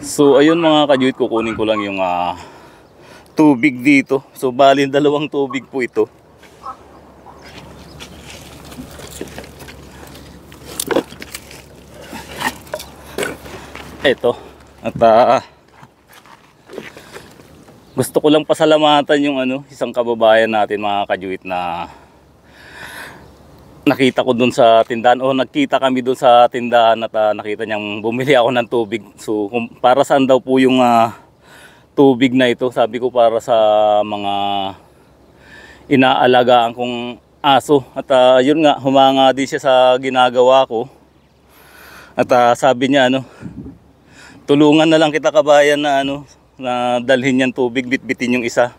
So ayun mga kajuit, kukunin ko lang yung tubig dito. So bali dalawang tubig po ito. Ito. At gusto ko lang pasalamatan yung isang kababayan natin mga kajuit na nakita ko dun sa tindahan, o nagkita kami dun sa tindahan at nakita niyang bumili ako ng tubig. So para saan daw po yung tubig na ito? Sabi ko para sa mga inaalagaan kong aso. At yun nga, humanga din siya sa ginagawa ko. At sabi niya tulungan na lang kita kabayan na na dalhin yan tubig, bitbitin yung isa.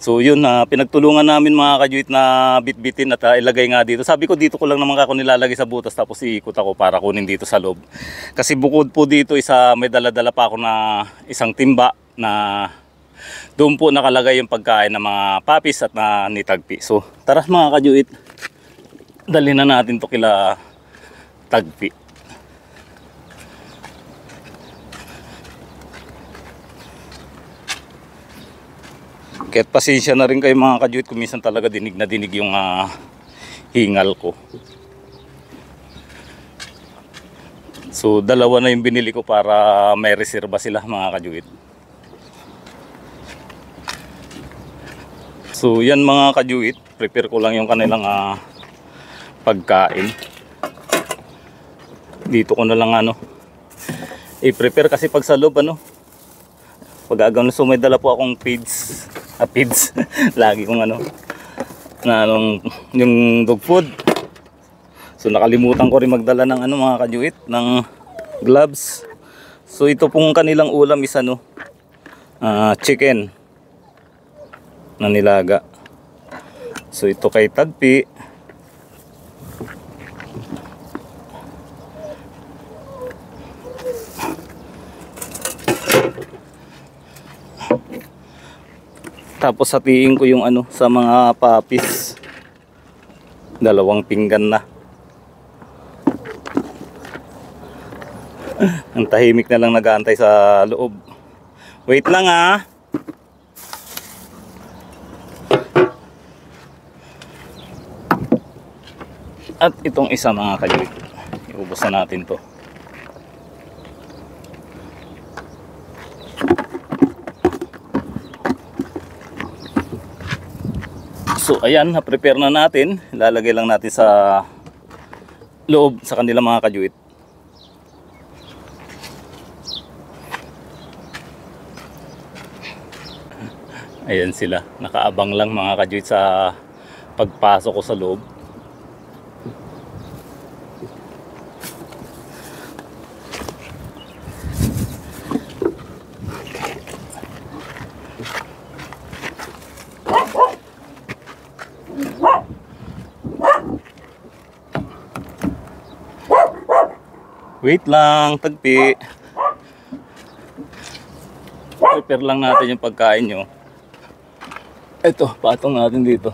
So yun, pinagtulungan namin mga kajuit na bitbitin at ilagay nga dito. Sabi ko dito ko lang naman ako nilalagay sa butas, tapos iikot ako para kunin dito sa loob. Kasi bukod po dito may dala-dala pa ako na isang timba na doon po nakalagay yung pagkain ng mga papis at ni Tagpi. So tara mga kajuit, dalhin na natin to kila Tagpi. Kahit pasensya na rin kayo mga kajuit kung minsan talaga dinig na dinig yung hingal ko. So dalawa na yung binili ko para may reserba sila mga kajuit. So yan mga kajuit, prepare ko lang yung kanilang pagkain. Dito ko na lang i-prepare kasi pag sa loob pag agam na, so may dala po akong feeds. Lagi kong yung dog food. So nakalimutan ko rin magdala ng mga kajuit, ng gloves. So ito pong kanilang ulam is chicken na nilaga. So ito kay Tagpi. Tapos hatiin ko yung sa mga papis. 2 pinggan na. Ang tahimik na lang nag-aantay sa loob. Wait lang At itong isa mga kajuit, iubos na natin to. So ayan, na-prepare na natin. Ilalagay lang natin sa loob sa kanilang mga kajuit. Ayan sila, nakaabang lang mga kajuit sa pagpasok ko sa loob. Wait lang, Tagpi. Prepare lang natin yung pagkain nyo. Ito, patong natin dito.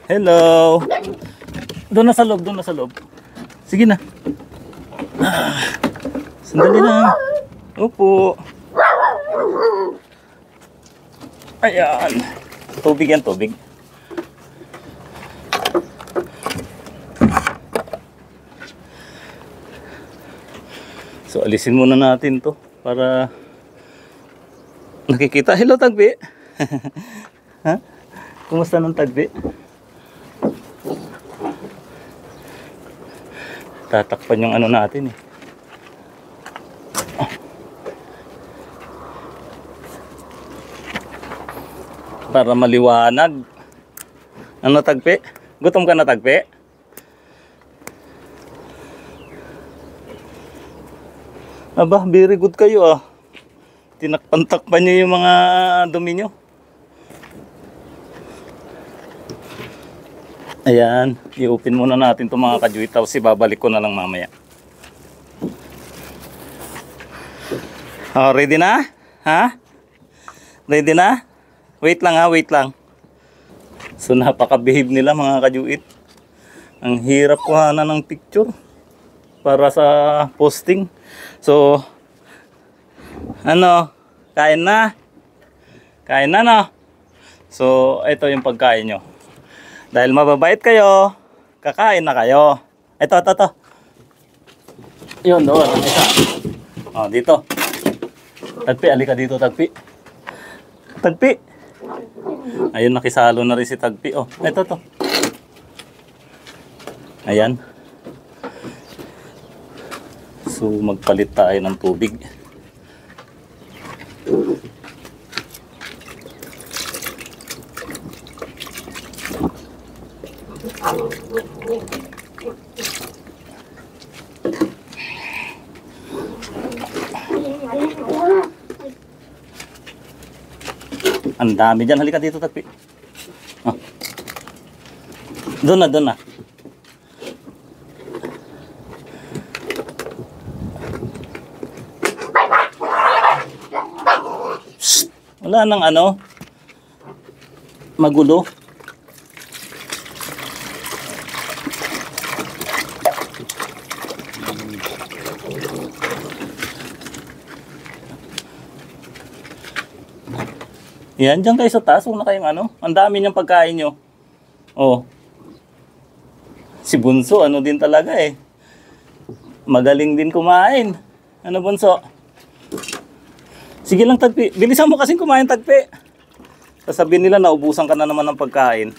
Hello. Doon na sa loob, doon na sa loob. Sige na. Sandali na. Opo. Ayan. Tubig yan, tubig. So alisin muna natin to para nakikita. Hello Tagpi. Ha? Kumusta ng Tagpi? Tatakpan yung natin eh. Para maliwanag. Tagpi? Gutom ka na Tagpi? Aba, very good kayo Tinakpan-takpan nyo yung mga dumi nyo. Ayan, i-open muna natin itong mga kajuit, tapos ibabalik ko na lang mamaya. Ready na? Ha? Ready na? Wait lang wait lang. So napaka-behave nila mga kajuit. Ang hirap kuhanan ng picture para sa posting. So, ano, kain na. Kain na, no? So, ito yung pagkain nyo. Dahil mababait kayo, kakain na kayo. Ito. Yun, doon. Isa. O, dito. Tagpi, alika dito, Tagpi. Tagpi. Ayun, nakisalo na rin si Tagpi. Oh, ito to. Ayan. So, magpalit tayo ng tubig. Ang dami dyan. Halika dito, Tagpi. Oh. Doon na. Shhh. Wala nang ano. Magulo. Yan, dyan kayo sa taas. Huwag na kayong ano. Ang dami niyang pagkain nyo. Oh. Si Bunso, ano din talaga eh. Magaling din kumain. Ano, Bunso? Sige lang, Tagpi. Bilisan mo kasing kumain, Tagpi. Sasabihin nila, naubusan ka na naman ng pagkain.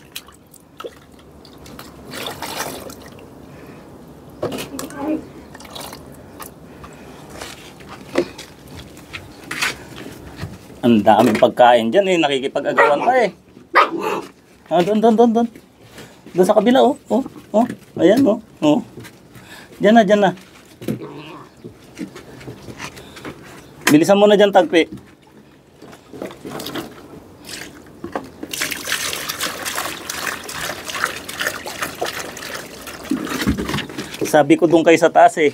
Ang daming pagkain dyan eh. Nakikipag-agawan pa eh. Ah, doon. Doon sa kabila oh. Oh. Ayan oh. Oh. Diyan na. Bilisan mo na dyan, Tagpi. Sabi ko doon kayo sa taas eh.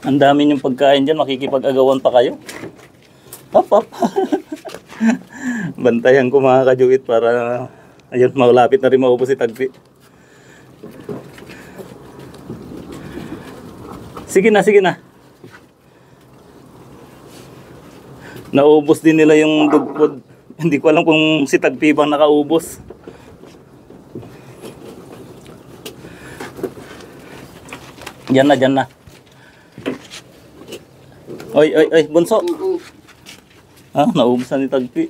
Ang dami niyong pagkain dyan, makikipag-agawan pa kayo. Hop. Bantayan ko mga kajuit para ayun, malapit na rin maubos si Tagpi. Sige na. Naubos din nila yung dog food. Hindi ko alam kung si Tagpi bang nakaubos. Diyan na. Oy, Bunso. Ah, naubos na ni Tagpi.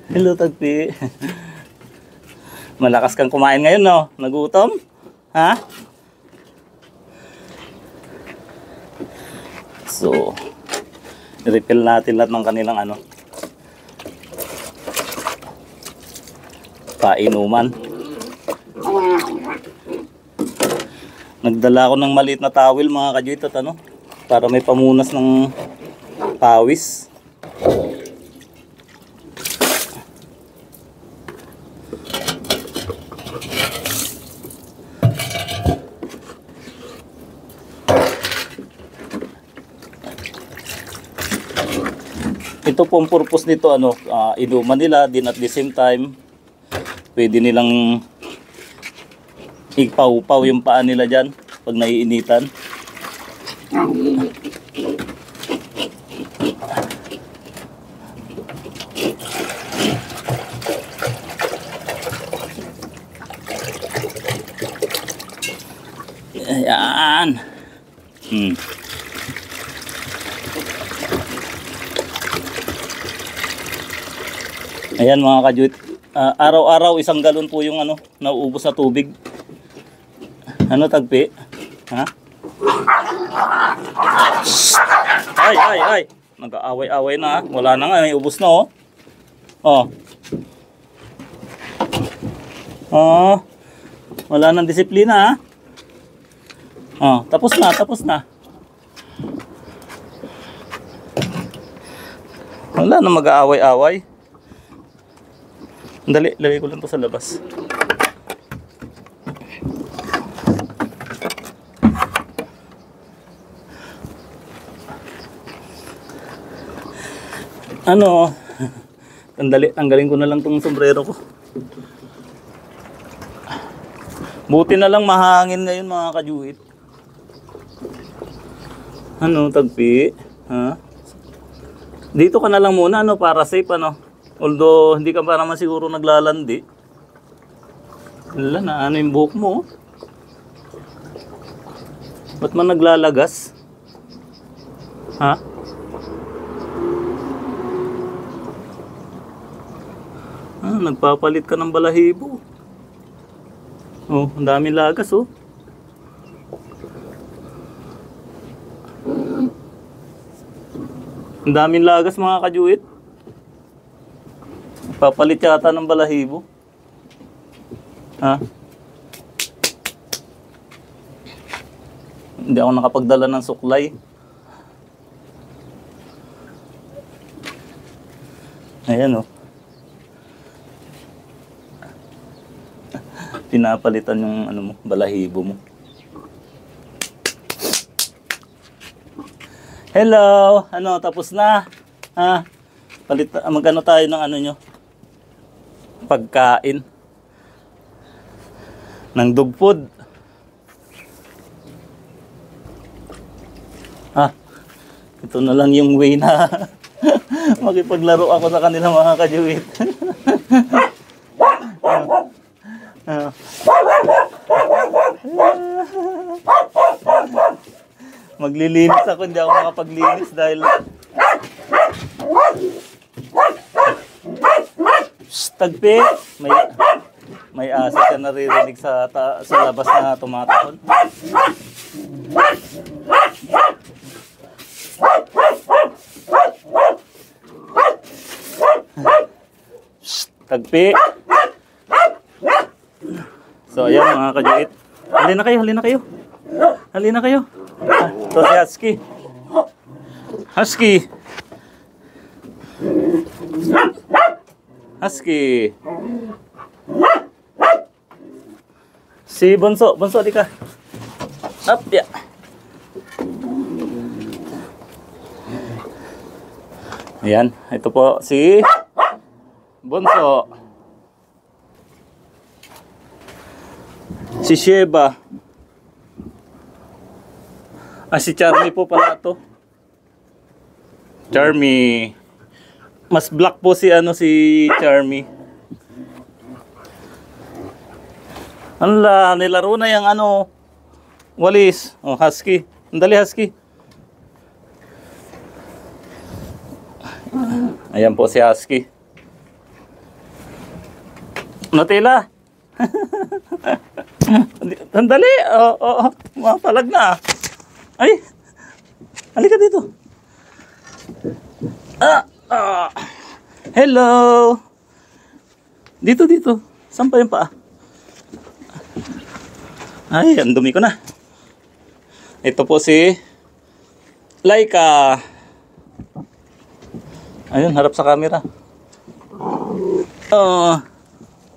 Hello, Tagpi. Malakas kang kumain ngayon, no? Nagutom? Ha? So, i-refill natin lahat ng kanilang ano. Painuman. Nagdala ako ng maliit na towel, mga kajuit, at ano, para may pamunas ng pawis. Ito pong purpose nito, ano, inuman nila din at the same time pwede nilang ipaw-paw yung paa nila dyan pag naiinitan. Ayan. Ayan mga kajuit. Araw-araw isang galon po yung ano, nauubos na tubig. Ano, Tagpi? Ha? Ay. Nag-aaway-away na ha. Wala na nga, may ubos na oh. Oh. Oh. Wala nang disiplina ha. Oh, tapos na. Wala na mag-aaway-away. Dali, lagay ko lang to sa labas. Ano, Tanggalin ko na lang tong sombrero ko. Buti na lang mahangin ngayon mga kajuit. Ano, tagpi? Ha? Dito ka na lang muna, ano, para safe, ano. Although, hindi ka pa naman siguro naglalandi. Wala na, ano yung buhok mo? Ba't man naglalagas? Ha? Ah, nagpapalit ka ng balahibo. Oh, ang daming lagas, oh. Ang daming lagas mga kajuit. Papalit yata ng balahibo. Ha? Hindi ako nakapagdala ng suklay. Ayan, oh. Pinapalitan yung ano mo, balahibo mo. Hello! Ano, tapos na? Ha? Magkano tayo ng ano nyo? Pagkain. Ng dog food. Ah, ito na lang yung way na makipaglaro ako sa kanila mga kajuit. Maglilinis ako, hindi ako makapaglinis dahil tagpi, may asa ka naririnig sa labas na tumatahol. Tagpi. So ayan mga kajuit. Halina kayo, halina kayo. Halina kayo. Ito si Husky. Husky. Husky. Si Bonso. Bonso, di ka. Up, ya. Ayan. Ito po si Bonso. Si Sheba. Ah, si Charmy po pala ito. Charmy. Mas black po si Charmy. Anla, nilaro na yung ano, walis. Oh, Husky. Andali, Husky. Ayan po si Husky. Nutella. Andali. Oh, mapalag na. Ay, halika dito. Hello. Dito. Saan pa yung paa? Ay, ang dumi ko na. Ito po si Laika. Ayun, harap sa camera.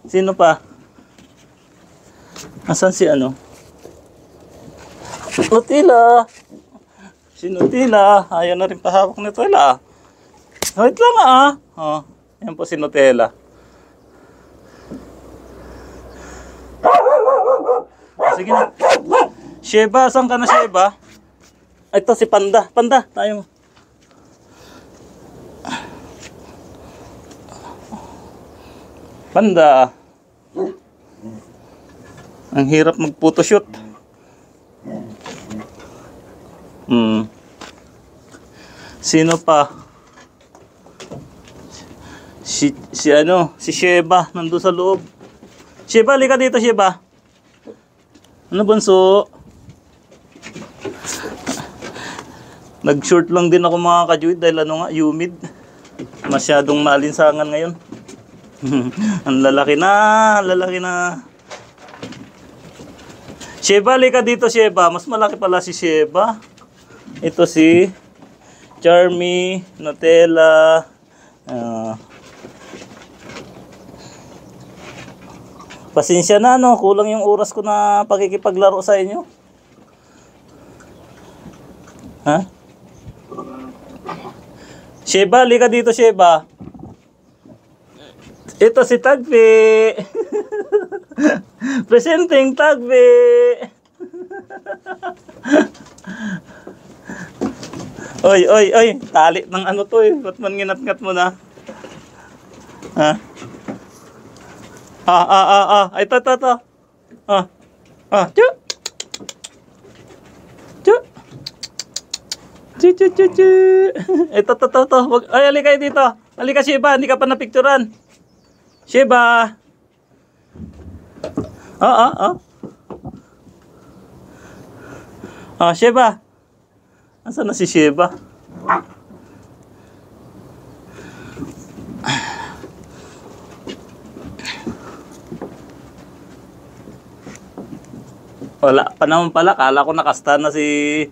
Sino pa? Asan si ano? Nutella. Si Nutella. Ayaw na rin pahawak ni Nutella. Wait lang Oh, yan po si Nutella. Sige na. Sheba, saan ka na Sheba? Ito si Panda. Panda, tayo mo. Panda. Ang hirap mag-photoshoot. Sino pa? Si Sheba nandun sa loob. Sheba, halika dito Sheba. Ano Bonso? Nag-short lang din ako mga kajuit dahil humid. Masyadong maalinsangan ngayon. Ang lalaki na. Sheba, halika dito Sheba. Mas malaki pala si Sheba. Ito si Charmy, Nutella. Pasensya na kulang yung oras ko na pakikipaglaro sa inyo. Ha? Sheba, halika dito Sheba. Ito si Tagpi. Presenting Tagpi. Oy, oy, oy. Tali ng ano to eh. Ba't man nginat-ngat mo na? Ha? Ito. Chu. Chu. Chu. Ito. Ay, halika kayo dito. Halika, Sheba. Hindi ka pa napicturan. Sheba. Sheba. Asan na si Sheba? Wala pa naman pala. Kala ko nakasta na si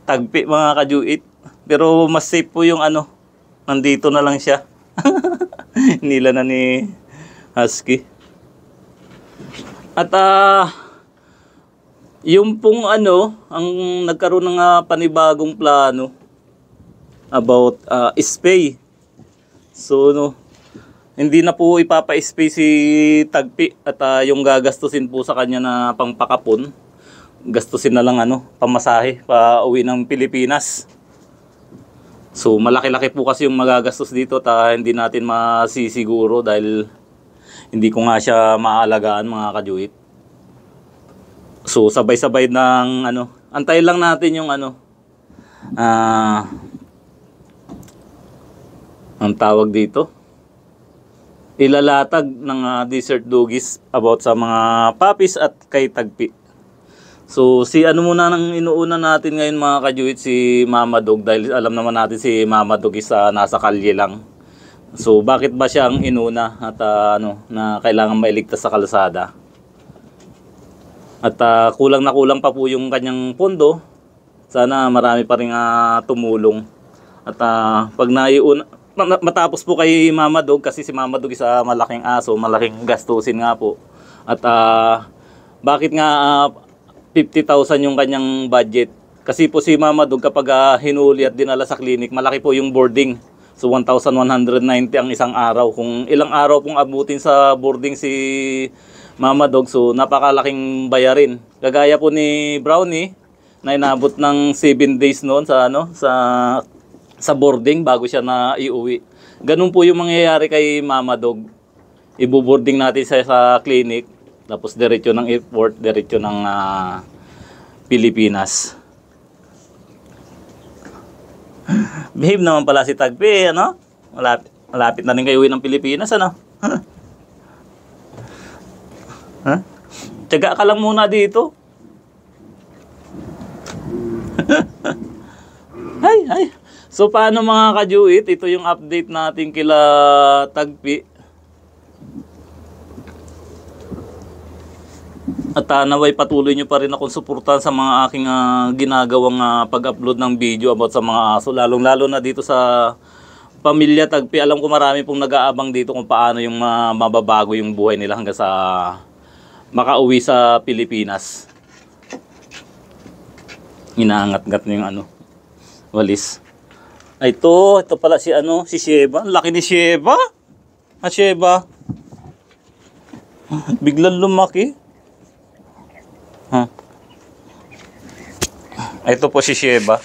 Tagpi, mga kajuit. Pero mas safe po yung ano. Nandito na lang siya. Nila na ni Husky. At yung pong ano, ang nagkaroon ng panibagong plano about spay. So no, hindi na po ipapa-spay si Tagpi at yung gagastusin po sa kanya na pangpakapon, gastusin na lang ano, pamasahe pa uwi ng Pilipinas. So malaki-laki po kasi yung magagastos dito at hindi natin masisiguro dahil hindi ko nga siya maaalagaan, mga kajuit. So sabay-sabay ng ano, antay lang natin yung ano, ang tawag dito, ilalatag ng desert doggies about sa mga puppies at kay Tagpi. So si ano muna nang inuuna natin ngayon, mga kajuit, si Mama Dog, dahil alam naman natin si Mama Dog is nasa kalye lang. So bakit ba siya ang inuna at ano, na kailangan mailigtas sa kalsada? At kulang na kulang pa po yung kanyang pondo. Sana marami pa rin tumulong. At pag naiuna, matapos po kay Mama Dog, kasi si Mama Dog is malaking aso, malaking gastusin nga po. At bakit nga 50,000 yung kanyang budget? Kasi po si Mama Dog kapag hinuli at dinala sa clinic, malaki po yung boarding. So 1,190 ang isang araw. Kung ilang araw pong abutin sa boarding si Mama Dog, so napakalaking bayarin. Kagaya po ni Brownie na inabot ng 7 days noon sa ano, sa boarding bago siya na iuwi. Ganun po yung mangyayari kay Mama Dog. Ibo-boarding natin sa clinic, tapos diretso ng airport, diretso ng Pilipinas. Behave naman pala si Tagpi, ano? Malapit na rin kayo uwi ng Pilipinas, ano? Huh? Tiyaga ka lang muna dito. Ay. So paano, mga kajuit? Ito yung update natin kila Tagpi. At naway patuloy nyo pa rin akong suportahan sa mga aking ginagawang pag-upload ng video about sa mga aso. Lalong-lalo na dito sa pamilya Tagpi. Alam ko marami pong nag-aabang dito kung paano yung mababago yung buhay nila hanggang sa makauwi sa Pilipinas. Inaangat-ngat na yung ano, walis. Ay, ito pala si ano, si Sheba. Laki ni Sheba. Sheba. Biglang lumaki. Ito po si Sheba.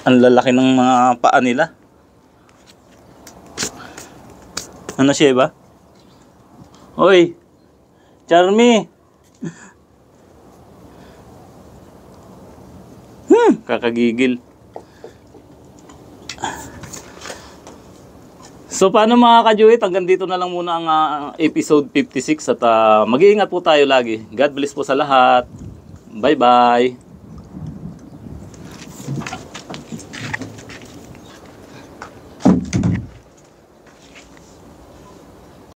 Ang lalaki ng mga paa nila. Ano, Sheba? Hoy, Charmy. Kakagigil. So paano, mga kajuit, hanggang dito na lang muna ang episode 56 at mag-iingat po tayo lagi. God bless po sa lahat. Bye bye.